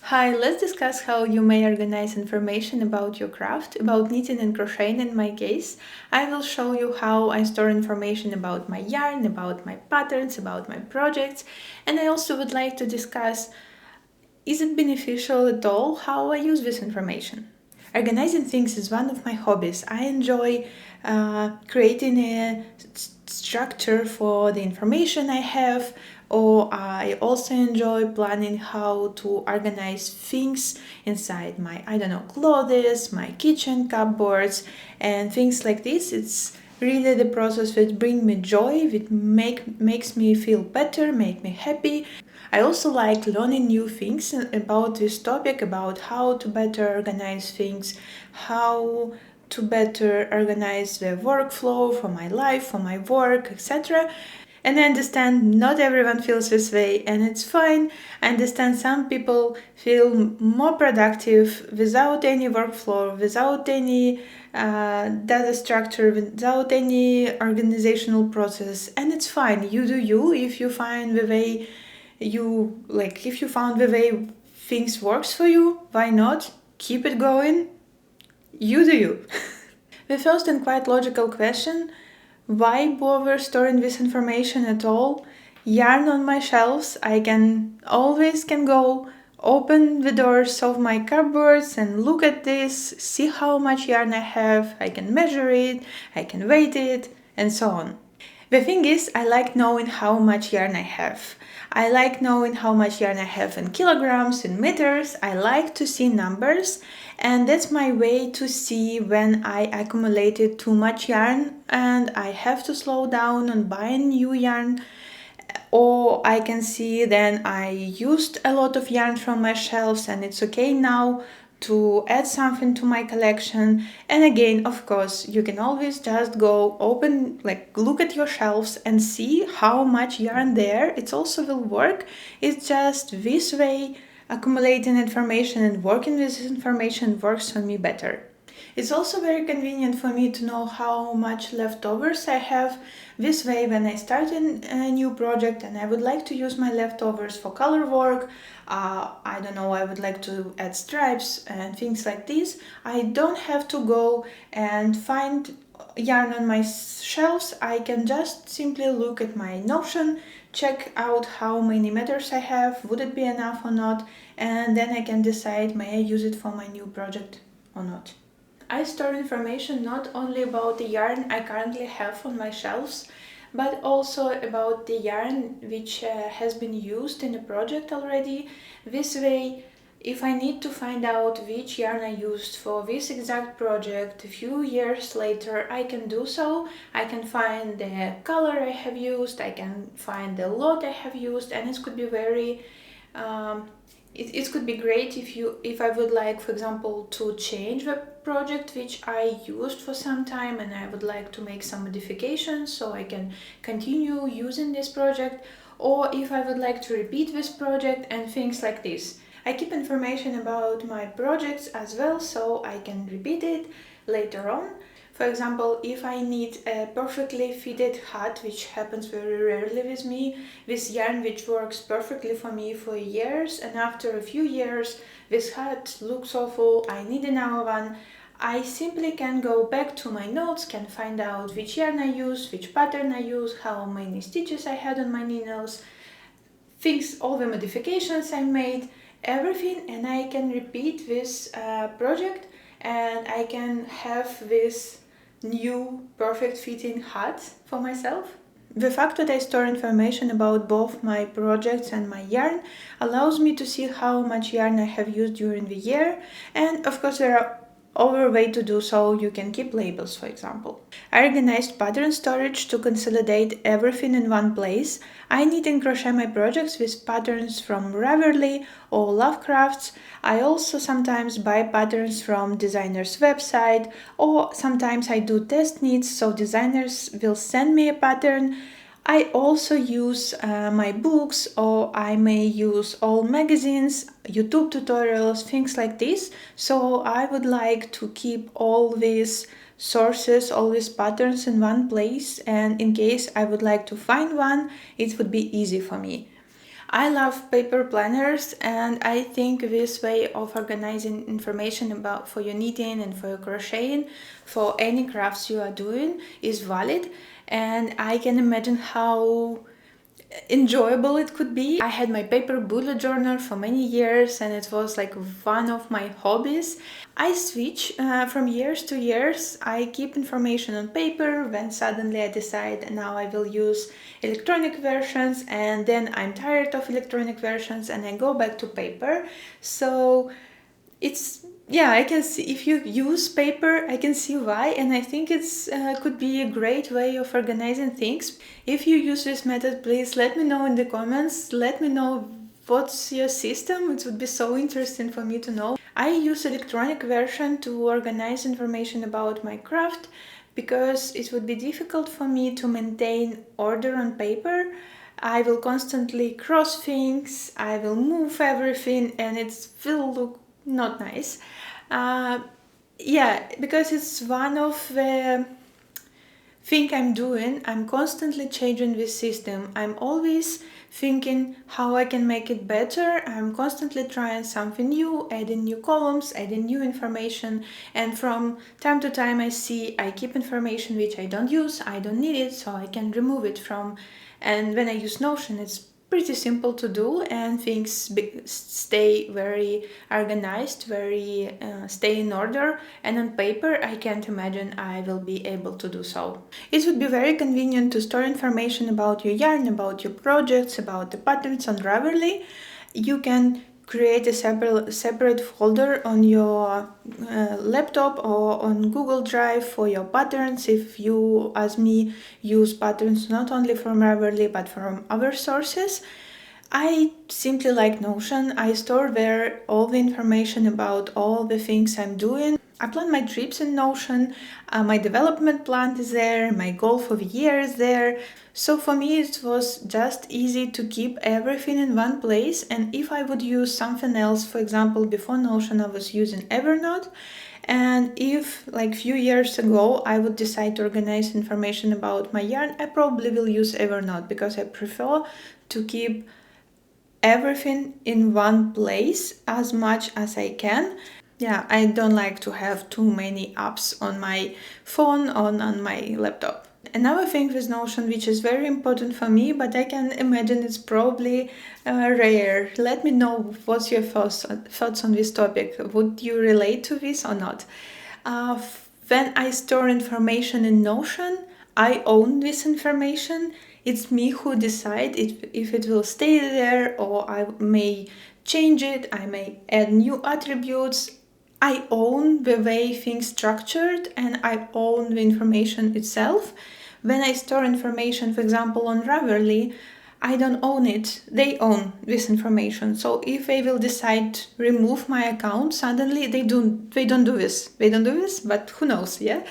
Hi, let's discuss how you may organize information about your craft, about knitting and crocheting in my case. I will show you how I store information about my yarn, about my patterns, about my projects, and I also would like to discuss, is it beneficial at all how I use this information? Organizing things is one of my hobbies. I enjoy creating a structure for the information I have, or I also enjoy planning how to organize things inside my, I don't know, clothes, my kitchen cupboards, and things like this. It's really the process that brings me joy, that makes me feel better, make me happy. I also like learning new things about this topic, about how to better organize things, how to better organize the workflow for my life, for my work, etc. And I understand not everyone feels this way, and it's fine. I understand some people feel more productive without any workflow, without any data structure, without any organizational process, and it's fine. You do you. If you find the way if you found the way things works for you, why not? Keep it going. You do you. The first and quite logical question: why bother storing this information at all? Yarn on my shelves, I can always go open the doors of my cupboards and look at this, see how much yarn I have, I can measure it, I can weight it, and so on. The thing is, I like knowing how much yarn I have. I like knowing how much yarn I have in kilograms, in meters. I like to see numbers, and that's my way to see when I accumulated too much yarn and I have to slow down on buying new yarn. Or I can see then I used a lot of yarn from my shelves and it's okay now to add something to my collection. And again, of course, you can always just go open, look at your shelves and see how much yarn there. It also will work. It's just this way accumulating information and working with this information works for me better. It's also very convenient for me to know how much leftovers I have. This way, when I start a new project and I would like to use my leftovers for color work, I don't know, I would like to add stripes and things like this, I don't have to go and find yarn on my shelves. I can just simply look at my Notion, check out how many meters I have, would it be enough or not, and then I can decide may I use it for my new project or not. I store information not only about the yarn I currently have on my shelves, but also about the yarn which has been used in a project already. This way, if I need to find out which yarn I used for this exact project a few years later, I can do so. I can find the color I have used, I can find the lot I have used, and it could be very it could be great if I would like, for example, to change the project which I used for some time and I would like to make some modifications so I can continue using this project, or if I would like to repeat this project and things like this. I keep information about my projects as well so I can repeat it later on. For example, if I need a perfectly fitted hat, which happens very rarely with me, this yarn which works perfectly for me for years, and after a few years this hat looks awful, I need another one, I simply can go back to my notes, can find out which yarn I use, which pattern I use, how many stitches I had on my needles, things, all the modifications I made, everything, and I can repeat this project and I can have this new perfect fitting hat for myself. The fact that I store information about both my projects and my yarn allows me to see how much yarn I have used during the year, and of course there are other ways to do so. You can keep labels, for example. I organized pattern storage to consolidate everything in one place. I knit and crochet my projects with patterns from Ravelry or Lovecrafts. I also sometimes buy patterns from designers' website, or sometimes I do test knits, so designers will send me a pattern. I also use my books, or I may use old magazines, YouTube tutorials, things like this. So I would like to keep all these sources, all these patterns in one place, and in case I would like to find one, it would be easy for me. I love paper planners, and I think this way of organizing information about for your knitting and for your crocheting, for any crafts you are doing, is valid. And I can imagine how enjoyable it could be. I had my paper bullet journal for many years, and it was like one of my hobbies. I switch from years to years. I keep information on paper, when suddenly I decide now I will use electronic versions, and then I'm tired of electronic versions and I go back to paper. So it's, yeah, I can see if you use paper, I can see why, and I think it's could be a great way of organizing things. If you use this method, please let me know in the comments. Let me know what's your system. It would be so interesting for me to know. I use electronic version to organize information about my craft because it would be difficult for me to maintain order on paper. I will constantly cross things, I will move everything, and it will look not nice. Uh, yeah, because it's one of the thing I'm doing. I'm constantly changing this system. I'm always thinking how I can make it better. I'm constantly trying something new, adding new columns, adding new information, and from time to time I keep information which I don't use, I don't need it, so I can remove it from. And when I use Notion, it's pretty simple to do, and things stay very organized, very stay in order, and on paper I can't imagine I will be able to do so. It would be very convenient to store information about your yarn, about your projects, about the patterns on Ravelry. You can create a separate folder on your laptop or on Google Drive for your patterns if you, as me, use patterns not only from Ravelry but from other sources. I simply like Notion. I store there all the information about all the things I'm doing. I plan my trips in Notion, my development plan is there, my goal for the year is there. So for me it was just easy to keep everything in one place, and if I would use something else, for example, before Notion I was using Evernote, and if like few years ago I would decide to organize information about my yarn, I probably will use Evernote because I prefer to keep everything in one place as much as I can. Yeah, I don't like to have too many apps on my phone or on my laptop. Another thing with Notion, which is very important for me, but I can imagine it's probably rare. Let me know what's your thoughts on this topic. Would you relate to this or not? When I store information in Notion, I own this information. It's me who decide if it will stay there, or I may change it, I may add new attributes. I own the way things structured, and I own the information itself. When I store information, for example, on Ravelry, I don't own it. They own this information. So if they will decide to remove my account, suddenly they don't do this. They don't do this, but who knows, yeah?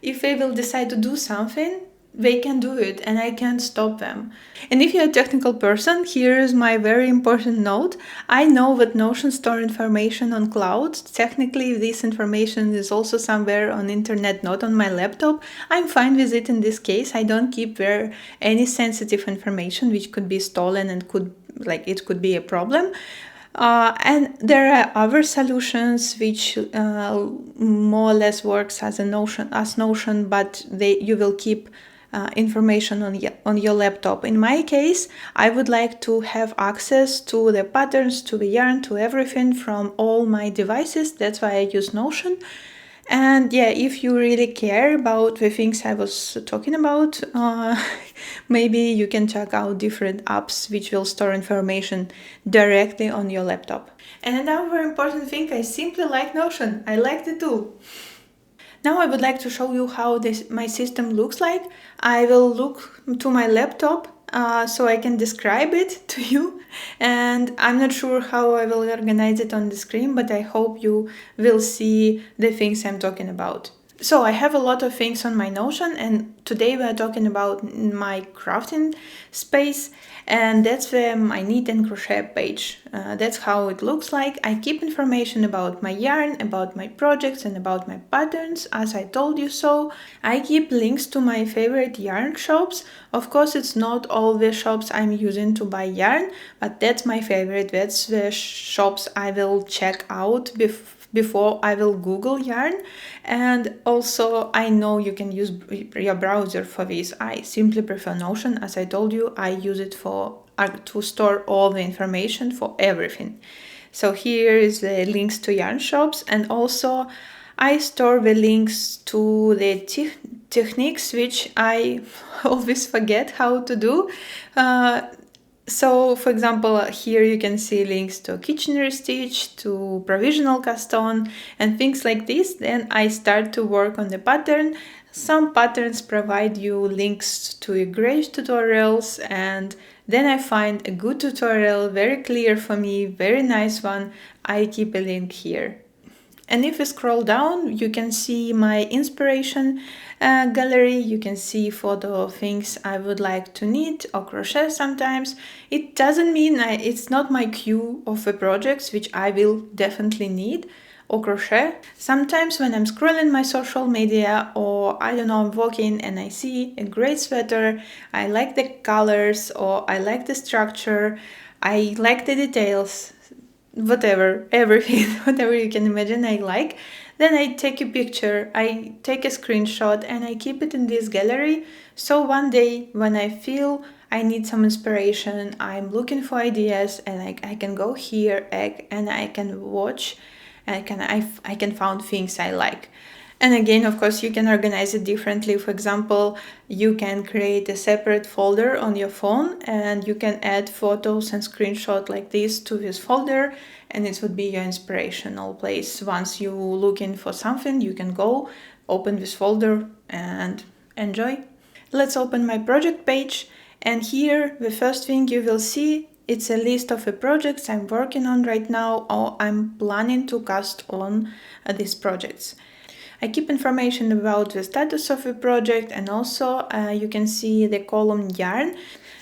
If they will decide to do something, they can do it and I can't stop them. And if you're a technical person, here is my very important note. I know that Notion store information on cloud. Technically, this information is also somewhere on internet, not on my laptop. I'm fine with it in this case. I don't keep there any sensitive information which could be stolen and it could be a problem. And there are other solutions which more or less works as Notion, but you will keep information on your laptop. In my case, I would like to have access to the patterns, to the yarn, to everything from all my devices. That's why I use Notion. And yeah, if you really care about the things I was talking about, maybe you can check out different apps which will store information directly on your laptop. And another very important thing, I simply like Notion. I like the tool. Now I would like to show you how my system looks like. I will look to my laptop so I can describe it to you. And I'm not sure how I will organize it on the screen, but I hope you will see the things I'm talking about. So I have a lot of things on my Notion, and today we are talking about my crafting space, and that's my Knit and Crochet page. That's how it looks like. I keep information about my yarn, about my projects, and about my patterns, as I told you so. I keep links to my favorite yarn shops. Of course, it's not all the shops I'm using to buy yarn, but that's my favorite. That's the shops I will check out before I will Google yarn. And also I know you can use your browser for this. I simply prefer Notion. As I told you, I use it to store all the information for everything. So here is the links to yarn shops, and also I store the links to the techniques which I always forget how to do. So, for example, here you can see links to Kitchener stitch, to provisional cast on, and things like this. Then I start to work on the pattern. Some patterns provide you links to engraved tutorials, and then I find a good tutorial, very clear for me, very nice one. I keep a link here. And if you scroll down, you can see my inspiration gallery. You can see photo of things I would like to knit or crochet sometimes. It doesn't mean it's not my queue of the projects which I will definitely need or crochet. Sometimes when I'm scrolling my social media, or I don't know, I'm walking and I see a great sweater, I like the colors, or I like the structure, I like the details, whatever, everything, whatever you can imagine I like, then I take a picture, I take a screenshot, and I keep it in this gallery. So one day when I feel I need some inspiration, I'm looking for ideas, and I can go here and I can watch, and I can find things I like. And again, of course, you can organize it differently. For example, you can create a separate folder on your phone, and you can add photos and screenshots like this to this folder, and it would be your inspirational place. Once you looking for something, you can go open this folder and enjoy. Let's open my project page, and here the first thing you will see, it's a list of the projects I'm working on right now, or I'm planning to cast on these projects. I keep information about the status of the project, and also you can see the column yarn.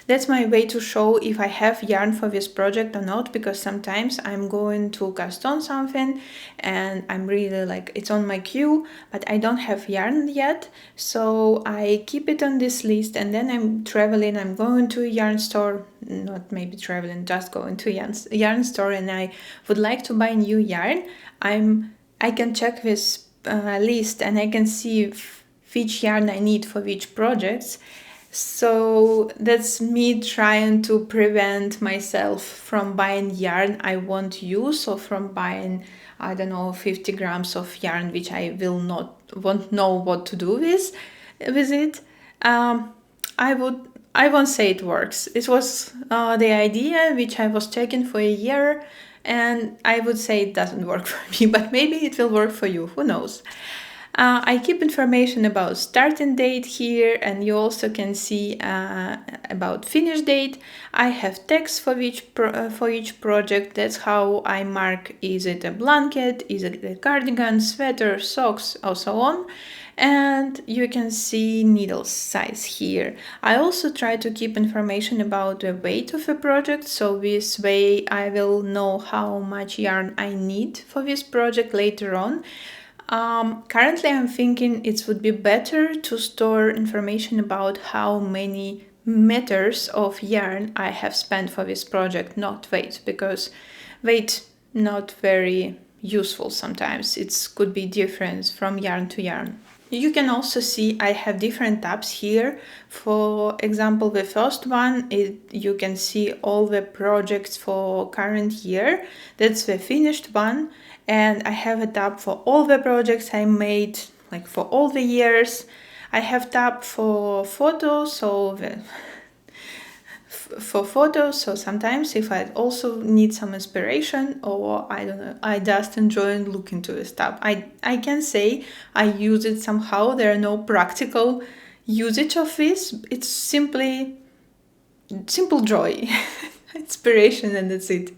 That's my way to show if I have yarn for this project or not, because sometimes I'm going to cast on something and I'm really like, it's on my queue, but I don't have yarn yet. So I keep it on this list, and then I'm traveling, I'm going to a yarn store, not maybe traveling, just going to a yarn store, and I would like to buy new yarn. I can check this list, and I can see which yarn I need for which projects. So that's me trying to prevent myself from buying yarn I won't use, or from buying, I don't know, 50 grams of yarn which I won't know what to do with it. I won't say it works. It was the idea which I was taking for a year, and I would say it doesn't work for me, but maybe it will work for you, who knows. I keep information about starting date here, and you also can see about finish date. I have text for each project. That's how I mark, is it a blanket, is it a cardigan, sweater, socks, or so on. And you can see needle size here. I also try to keep information about the weight of a project, so this way I will know how much yarn I need for this project later on. Currently I'm thinking it would be better to store information about how many meters of yarn I have spent for this project, not weight, because weight not very useful sometimes. It could be different from yarn to yarn. You can also see I have different tabs here. For example, the first one, you can see all the projects for current year. That's the finished one. And I have a tab for all the projects I made, like for all the years. I have tab for photos, so sometimes if I also need some inspiration, or I don't know, I just enjoy looking to this tab. I can say I use it somehow. There are no practical usage of this. It's simple joy, inspiration, and that's it.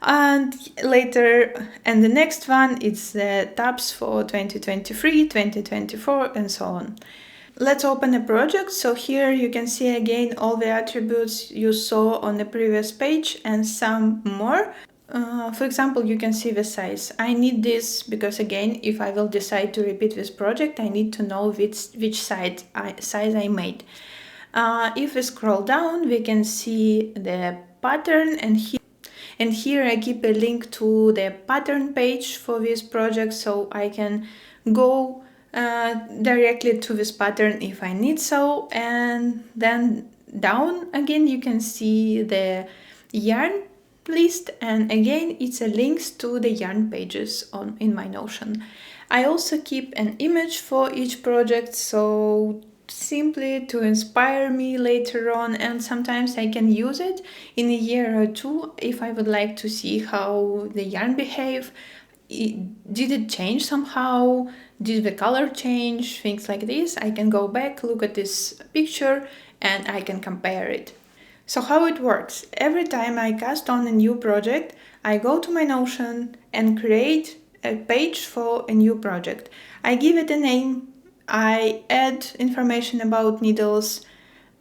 And later, and the next one, it's the tabs for 2023, 2024, and so on. Let's open a project. So here you can see again all the attributes you saw on the previous page and some more. For example, you can see the size. I need this because again, if I will decide to repeat this project, I need to know which size I made. If we scroll down, we can see the pattern, and here I keep a link to the pattern page for this project, so I can go directly to this pattern if I need so. And then down again you can see the yarn list, and again it's a links to the yarn pages in my Notion. I also keep an image for each project, so simply to inspire me later on, and sometimes I can use it in a year or two if I would like to see how the yarn behave. Did it change somehow? Did the color change? Things like this. I can go back, look at this picture, and I can compare it. So how it works? Every time I cast on a new project, I go to my Notion and create a page for a new project. I give it a name, I add information about needles,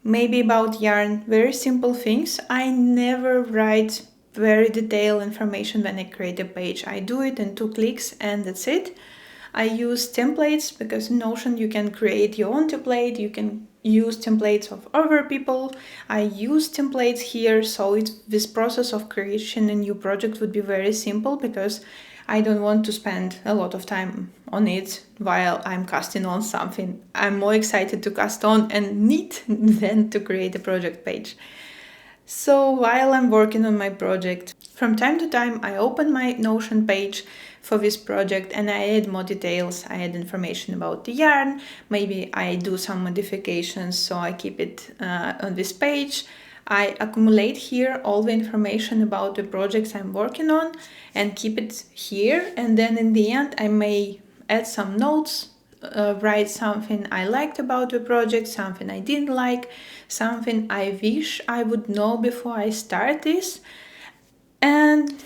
maybe about yarn, very simple things. I never write very detailed information when I create a page. I do it in 2 clicks and that's it. I use templates because in Notion you can create your own template, you can use templates of other people. I use templates here, so this process of creation a new project would be very simple because I don't want to spend a lot of time on it while I'm casting on something. I'm more excited to cast on and knit than to create a project page. So while I'm working on my project, from time to time I open my Notion page for this project and I add more details. I add information about the yarn, maybe I do some modifications, so I keep it on this page. I accumulate here all the information about the projects I'm working on and keep it here, and then in the end I may add some notes, write something I liked about the project, something I didn't like, something I wish I would know before I start this. And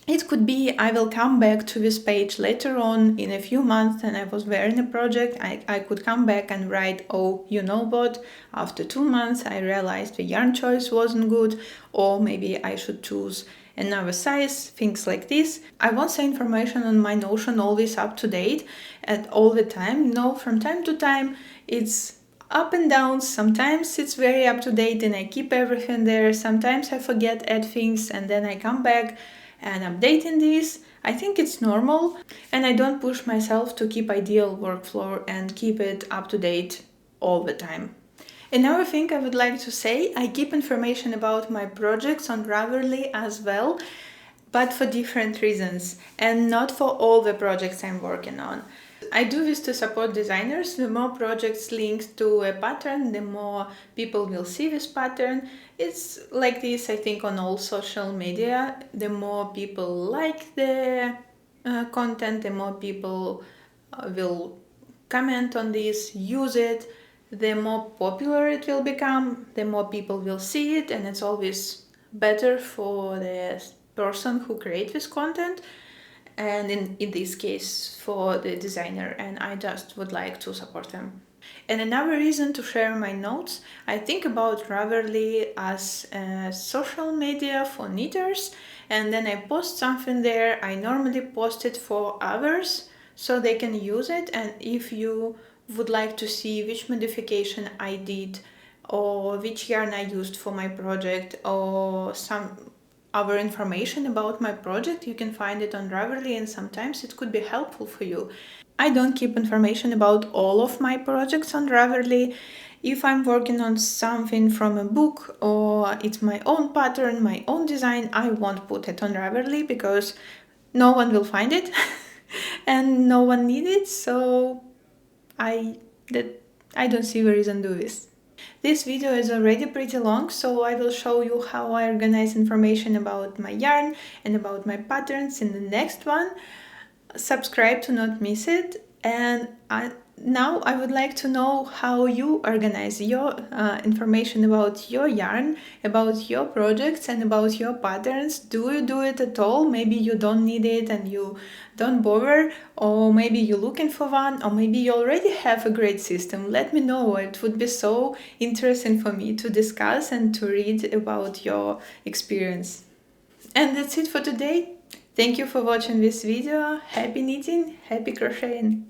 it could be I will come back to this page later on in a few months and I was wearing a project. I could come back and write, oh, you know what, after 2 months I realized the yarn choice wasn't good, or maybe I should choose another size, things like this. I want the information on my Notion always up to date at all the time. No, from time to time it's up and down. Sometimes it's very up to date and I keep everything there. Sometimes I forget add things and then I come back and updating this. I think it's normal, and I don't push myself to keep ideal workflow and keep it up to date all the time. Another thing I would like to say, I keep information about my projects on Ravelry as well, but for different reasons and not for all the projects I'm working on. I do this to support designers. The more projects linked to a pattern, the more people will see this pattern. It's like this, I think, on all social media. The more people like the content, the more people will comment on this, use it. The more popular it will become, the more people will see it, and it's always better for the person who creates this content, and in this case for the designer, and I just would like to support them. And another reason to share my notes, I think about Ravelry as a social media for knitters, and then I post something there. I normally post it for others so they can use it, and if you would like to see which modification I did or which yarn I used for my project or some other information about my project, you can find it on Ravelry, and sometimes it could be helpful for you. I don't keep information about all of my projects on Ravelry. If I'm working on something from a book or it's my own pattern, my own design, I won't put it on Ravelry because no one will find it and no one needs it, so I don't see the reason to do this. This video is already pretty long, so I will show you how I organize information about my yarn and about my patterns in the next one. Subscribe to not miss it, and Now I would like to know how you organize your information about your yarn, about your projects and about your patterns. Do you do it at all? Maybe you don't need it and you don't bother, or maybe you're looking for one, or maybe you already have a great system. Let me know. It would be so interesting for me to discuss and to read about your experience. And that's it for today. Thank you for watching this video. Happy knitting, happy crocheting!